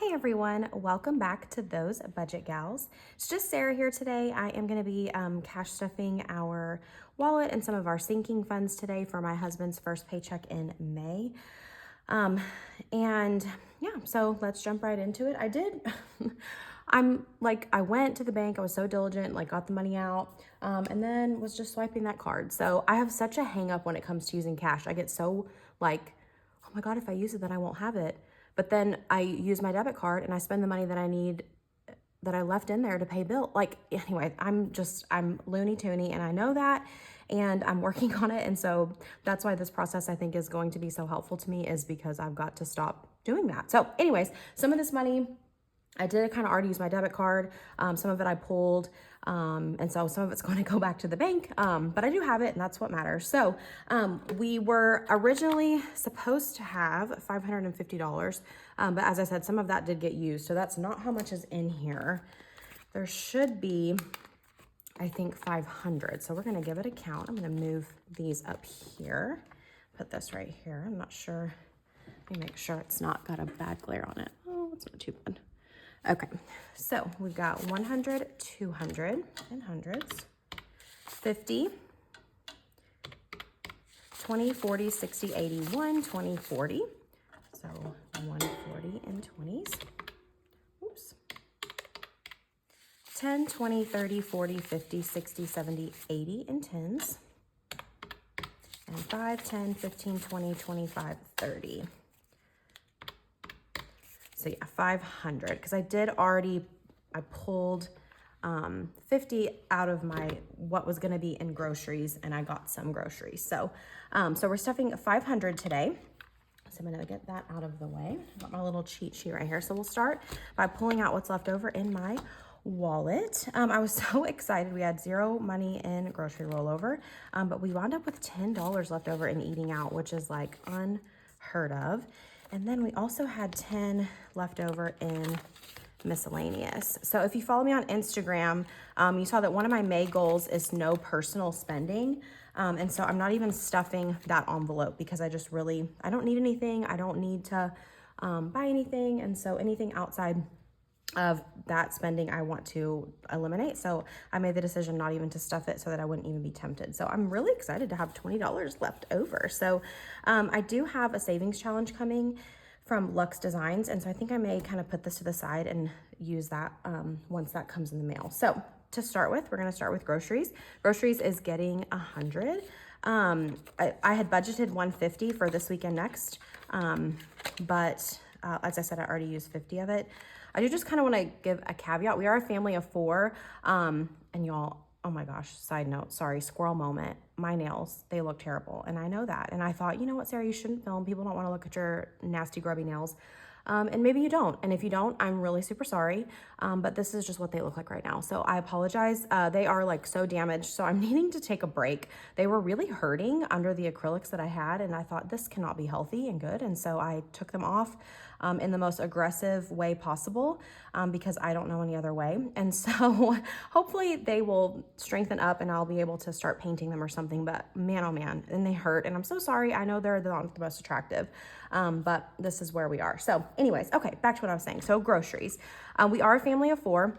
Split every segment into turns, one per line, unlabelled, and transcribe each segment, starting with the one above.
Hey everyone, welcome back to Those Budget Gals. It's just Sarah here today. I am going to be cash stuffing our wallet and some of our sinking funds today for my husband's first paycheck in May. And yeah, so let's jump right into it. I went to the bank, I was so diligent, got the money out, and then was just swiping that card. So I have such a hang up when it comes to using cash. I get so oh my God, if I use it, then I won't have it. But then I use my debit card and I spend the money that I need, that I left in there to pay bill. Anyway, I'm loony toony and I know that, and I'm working on it. And so that's why this process I think is going to be so helpful to me, is because I've got to stop doing that. So anyways, some of this money, I did kind of already use my debit card. Some of it I pulled. And so some of it's going to go back to the bank. But I do have it, and that's what matters. So we were originally supposed to have $550. But as I said, some of that did get used. So that's not how much is in here. There should be, I think, 500. So we're going to give it a count. I'm going to move these up here. Put this right here. I'm not sure. Let me make sure it's not got a bad glare on it. Oh, it's not too bad. Okay, so we've got 100, 200 in hundreds, 50, 20, 40, 60, 80, 1, 20, 40. So 140 in 20s. Oops. 10, 20, 30, 40, 50, 60, 70, 80 in 10s. And 5, 10, 15, 20, 25, 30. So yeah, 500, because I pulled 50 out of what was gonna be in groceries, and I got some groceries. So so we're stuffing 500 today. So I'm gonna get that out of the way. I've got my little cheat sheet right here. So we'll start by pulling out what's left over in my wallet. I was so excited. We had zero money in grocery rollover, but we wound up with $10 left over in eating out, which is unheard of. And then we also had 10 left over in miscellaneous. So if you follow me on Instagram, you saw that one of my May goals is no personal spending. And so I'm not even stuffing that envelope, because I don't need anything. I don't need to buy anything. And so anything outside of that spending I want to eliminate. So I made the decision not even to stuff it, so that I wouldn't even be tempted. So I'm really excited to have $20 left over. So I do have a savings challenge coming from Luxe Designs. And so I think I may kind of put this to the side and use that once that comes in the mail. So to start with, we're going to start with groceries. Groceries is getting 100. I had budgeted 150 for this weekend next. But as I said, I already used 50 of it. I do just kind of want to give a caveat. We are a family of 4, and y'all, oh my gosh, side note, sorry, squirrel moment. My nails, they look terrible, and I know that. And I thought, you know what, Sarah, you shouldn't film. People don't want to look at your nasty, grubby nails. And maybe you don't. And if you don't, I'm really super sorry. But this is just what they look like right now. So I apologize. They are so damaged. So I'm needing to take a break. They were really hurting under the acrylics that I had. And I thought this cannot be healthy and good. And so I took them off in the most aggressive way possible, because I don't know any other way. And so hopefully they will strengthen up and I'll be able to start painting them or something. But man, oh man, and they hurt. And I'm so sorry. I know they're not the most attractive, but this is where we are. So anyways, okay, back to what I was saying. So groceries, we are a family of 4.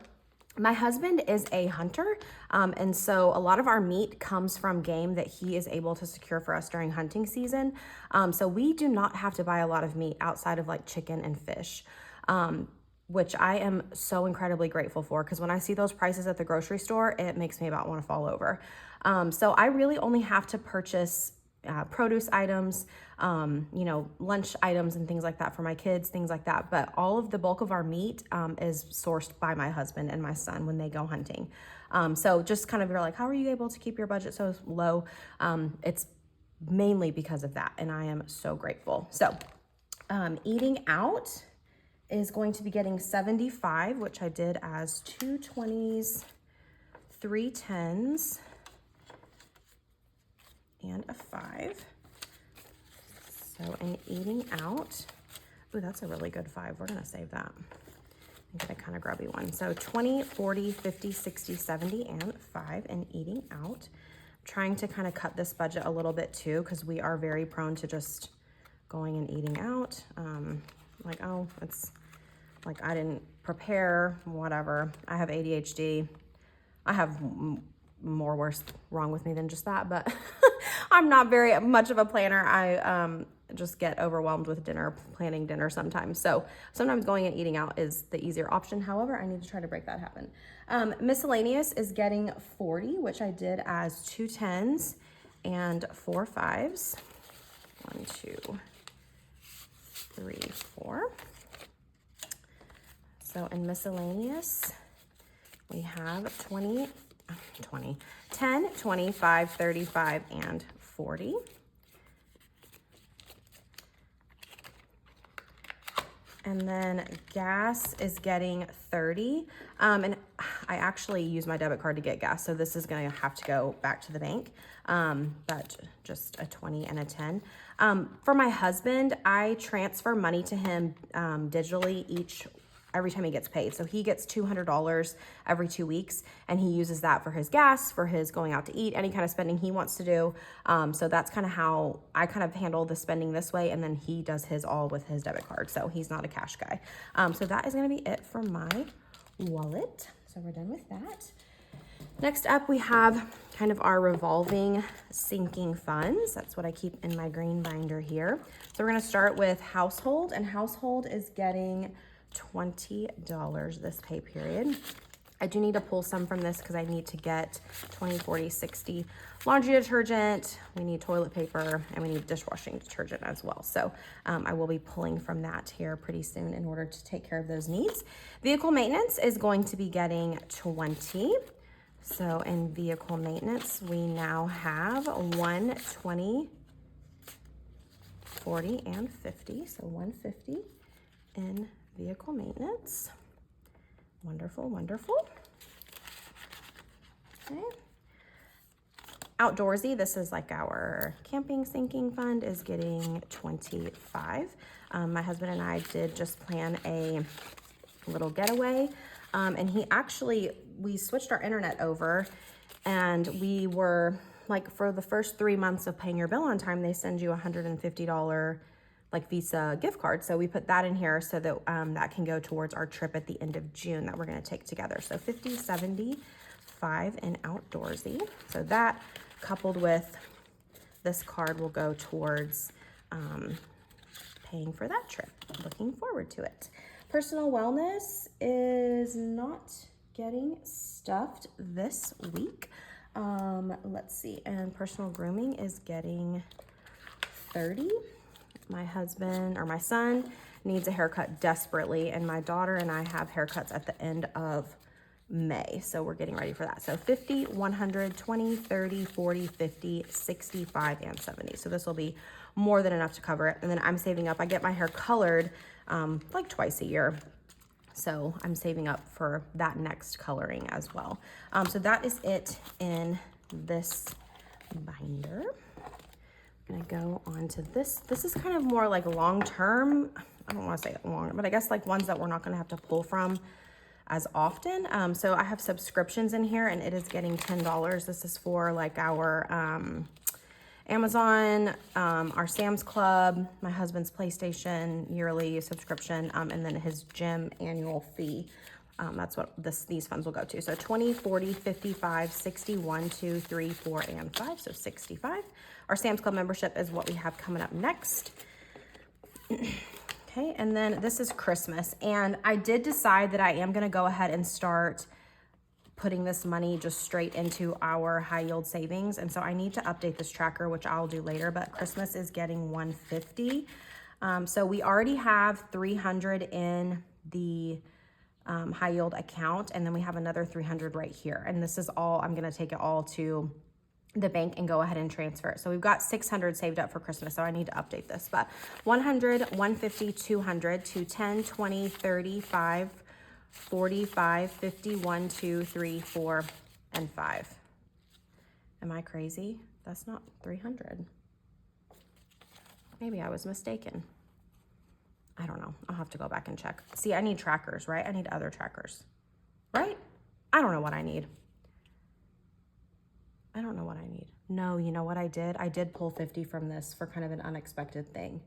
My husband is a hunter, and so a lot of our meat comes from game that he is able to secure for us during hunting season. So we do not have to buy a lot of meat outside of chicken and fish, which I am so incredibly grateful for, because when I see those prices at the grocery store, it makes me about want to fall over. So I really only have to purchase produce items, lunch items and things like that for my kids, things like that. But all of the bulk of our meat is sourced by my husband and my son when they go hunting. So just kind of, you're like, how are you able to keep your budget so low? It's mainly because of that. And I am so grateful. So eating out is going to be getting 75, which I did as 2 20s, 3 10s, and a 5. So in eating out, ooh, that's a really good 5. We're gonna save that and get a kind of grubby one. So 20, 40, 50, 60, 70, and 5 in eating out. I'm trying to kind of cut this budget a little bit too, because we are very prone to just going and eating out. Oh, it's like I didn't prepare, whatever. I have ADHD. I have more worse wrong with me than just that, but I'm not very much of a planner. I just get overwhelmed with planning dinner sometimes. So sometimes going and eating out is the easier option. However, I need to try to break that happen. Miscellaneous is getting 40, which I did as 2 10s and 4 5s. 1, 2, 3, 4. So in miscellaneous, we have 10, 25, 35, and 40. And then gas is getting 30. And I actually use my debit card to get gas, so this is gonna have to go back to the bank. But just a 20 and a 10. For my husband, I transfer money to him digitally every time he gets paid. So he gets $200 every 2 weeks, and he uses that for his gas, for his going out to eat, any kind of spending he wants to do. So that's kind of how I kind of handle the spending this way, and then he does his all with his debit card. So he's not a cash guy. So that is gonna be it for my wallet. So we're done with that. Next up, we have kind of our revolving sinking funds. That's what I keep in my green binder here. So we're gonna start with household, and household is getting $20 this pay period. I do need to pull some from this because I need to get 20, 40, 60 laundry detergent. We need toilet paper, and we need dishwashing detergent as well. So I will be pulling from that here pretty soon in order to take care of those needs. Vehicle maintenance is going to be getting 20. So in vehicle maintenance, we now have 1, 20, 40, and 50. So 150 in vehicle maintenance. Wonderful, wonderful. Okay. Outdoorsy, this is like our camping sinking fund, is getting 25. My husband and I did just plan a little getaway. And we switched our internet over, and we were like, for the first 3 months of paying your bill on time, they send you $150 like Visa gift card. So we put that in here so that that can go towards our trip at the end of June that we're gonna take together. So 50, 75 in outdoorsy. So that coupled with this card will go towards paying for that trip. Looking forward to it. Personal wellness is not getting stuffed this week. Let's see, and personal grooming is getting 30. My son needs a haircut desperately, and my daughter and I have haircuts at the end of May, so we're getting ready for that. So 50, 100, 20, 30, 40, 50, 65, and 70. So this will be more than enough to cover it. And then I'm saving up. I get my hair colored like twice a year. So I'm saving up for that next coloring as well. So that is it in this binder. I'm gonna go on to this. This is kind of more like long-term. I don't wanna say long, but I guess like ones that we're not gonna have to pull from as often. So I have subscriptions in here, and it is getting $10. This is for like our Amazon, our Sam's Club, my husband's PlayStation yearly subscription, and then his gym annual fee. That's what these funds will go to. So 20, 40, 55, 60, 1, 2, 3, 4, and 5, so 65. Our Sam's Club membership is what we have coming up next. Okay, and then this is Christmas. And I did decide that I am gonna go ahead and start putting this money just straight into our high yield savings. And so I need to update this tracker, which I'll do later, but Christmas is getting 150. So we already have 300 in the high yield account, and then we have another 300 right here. And this is all, I'm gonna take it all to the bank and go ahead and transfer it. So we've got 600 saved up for Christmas, so I need to update this. But 100, 150, 200, 210, 20, 35, 45, 50, 1, 2, 3, 4, and 5. Am I crazy? That's not 300. Maybe I was mistaken. I don't know. I'll have to go back and check. See, I need trackers, right? I need other trackers, right? I don't know what I need. I don't know what I need. No, you know what I did? I did pull 50 from this for kind of an unexpected thing.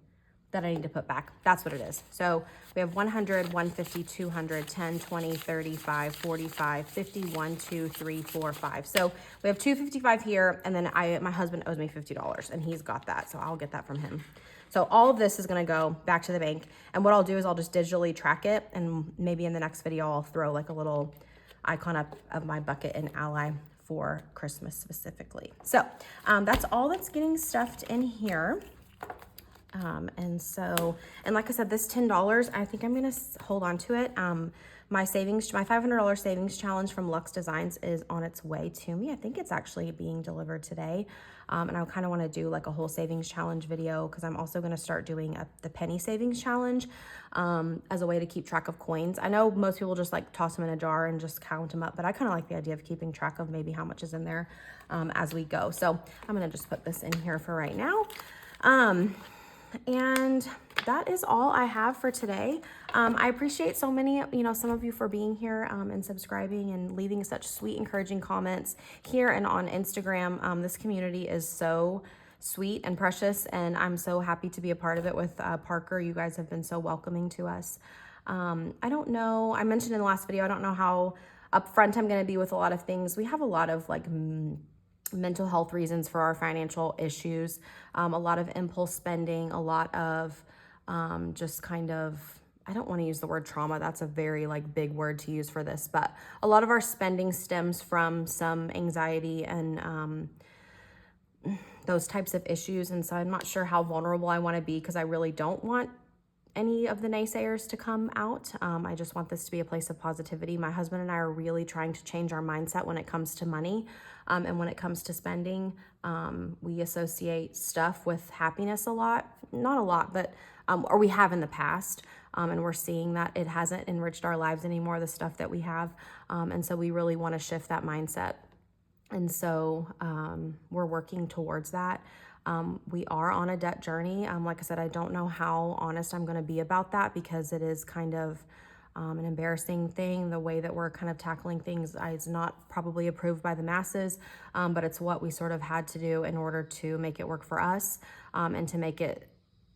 that I need to put back. That's what it is. So we have 100, 150, 200, 10, 20, 35, 45, 50, 1, 2, 3, 4, 5. So we have 255 here, and then my husband owes me $50, and he's got that, so I'll get that from him. So all of this is gonna go back to the bank, and what I'll do is I'll just digitally track it, and maybe in the next video I'll throw like a little icon up of my bucket in Ally for Christmas specifically. So that's all that's getting stuffed in here. And like I said, this $10, I think I'm gonna hold on to it. My $500 savings challenge from Luxe Designs is on its way to me. I think it's actually being delivered today. And I kind of want to do like a whole savings challenge video, because I'm also going to start doing the penny savings challenge as a way to keep track of coins. I know most people just like toss them in a jar and just count them up, but I kind of like the idea of keeping track of maybe how much is in there as we go. So I'm going to just put this in here for right now. And that is all I have for today. I appreciate so many, some of you for being here and subscribing and leaving such sweet, encouraging comments here and on Instagram. This community is so sweet and precious, and I'm so happy to be a part of it with Parker. You guys have been so welcoming to us. I don't know, I mentioned in the last video, I don't know how upfront I'm going to be with a lot of things. We have a lot of like mental health reasons for our financial issues, a lot of impulse spending, a lot of just kind of, I don't want to use the word trauma. That's a very like big word to use for this, but a lot of our spending stems from some anxiety and those types of issues. And so I'm not sure how vulnerable I want to be, because I really don't want any of the naysayers to come out. I just want this to be a place of positivity. My husband and I are really trying to change our mindset when it comes to money. And when it comes to spending, we associate stuff with happiness a lot, not a lot, but, or we have in the past. And we're seeing that it hasn't enriched our lives anymore, the stuff that we have. And so we really want to shift that mindset. And so we're working towards that. We are on a debt journey. Like I said, I don't know how honest I'm going to be about that, because it is kind of an embarrassing thing. The way that we're kind of tackling things is not probably approved by the masses, but it's what we sort of had to do in order to make it work for us and to make it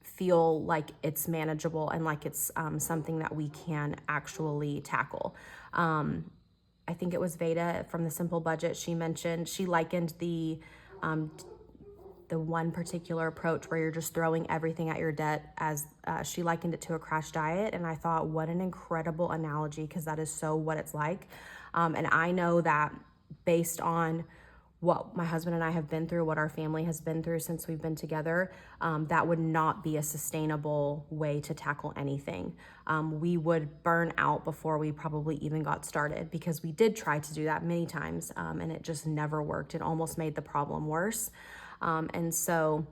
feel like it's manageable and like it's something that we can actually tackle. I think it was Veda from the Simple Budget. She likened the one particular approach where you're just throwing everything at your debt as she likened it to a crash diet. And I thought, what an incredible analogy, because that is so what it's like. And I know that based on what my husband and I have been through, what our family has been through since we've been together, that would not be a sustainable way to tackle anything. We would burn out before we probably even got started, because we did try to do that many times and it just never worked. It almost made the problem worse. And so,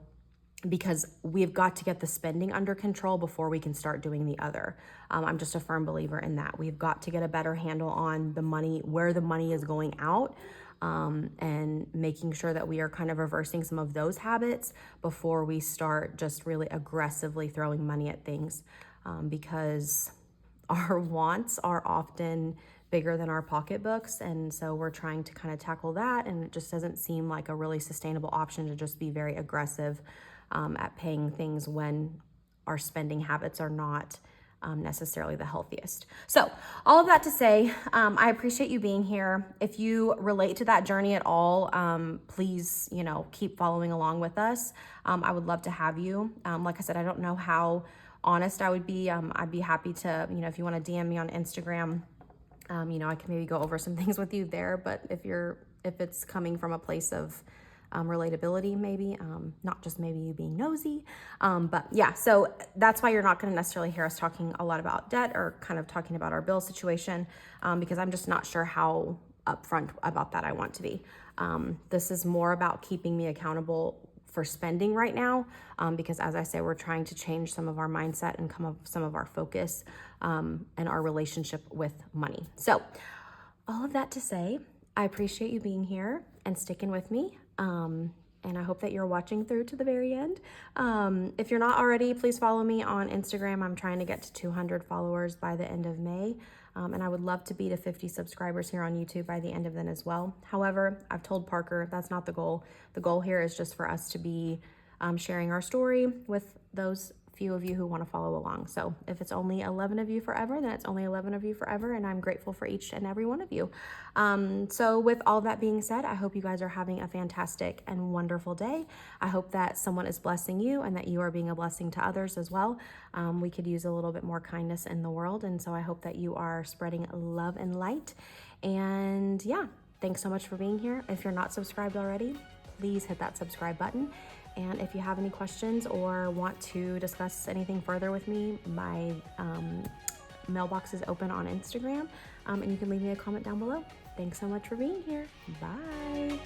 because we've got to get the spending under control before we can start doing the other. I'm just a firm believer in that. We've got to get a better handle on the money, where the money is going out, and making sure that we are kind of reversing some of those habits before we start just really aggressively throwing money at things, because our wants are often bigger than our pocketbooks. And so we're trying to kind of tackle that. And it just doesn't seem like a really sustainable option to just be very aggressive at paying things when our spending habits are not necessarily the healthiest. So all of that to say, I appreciate you being here. If you relate to that journey at all, please, keep following along with us. I would love to have you. Like I said, I don't know how honest I would be. I'd be happy to, if you want to DM me on Instagram, I can maybe go over some things with you there. But if it's coming from a place of relatability, maybe, not just maybe you being nosy. But yeah, so that's why you're not going to necessarily hear us talking a lot about debt or kind of talking about our bill situation, because I'm just not sure how upfront about that I want to be. This is more about keeping me accountable for spending right now, because as I say, we're trying to change some of our mindset and some of our focus and our relationship with money. So all of that to say, I appreciate you being here and sticking with me. And I hope that you're watching through to the very end. If you're not already, please follow me on Instagram. I'm trying to get to 200 followers by the end of May. And I would love to be to 50 subscribers here on YouTube by the end of then as well. However, I've told Parker that's not the goal. The goal here is just for us to be sharing our story with those few of you who want to follow along. So if it's only 11 of you forever, then it's only 11 of you forever, and I'm grateful for each and every one of you. So with all that being said, I hope you guys are having a fantastic and wonderful day. I hope that someone is blessing you and that you are being a blessing to others as well. We could use a little bit more kindness in the world, and so I hope that you are spreading love and light. And yeah, thanks so much for being here. If you're not subscribed already, please hit that subscribe button. And if you have any questions or want to discuss anything further with me, my mailbox is open on Instagram, and you can leave me a comment down below. Thanks so much for being here. Bye.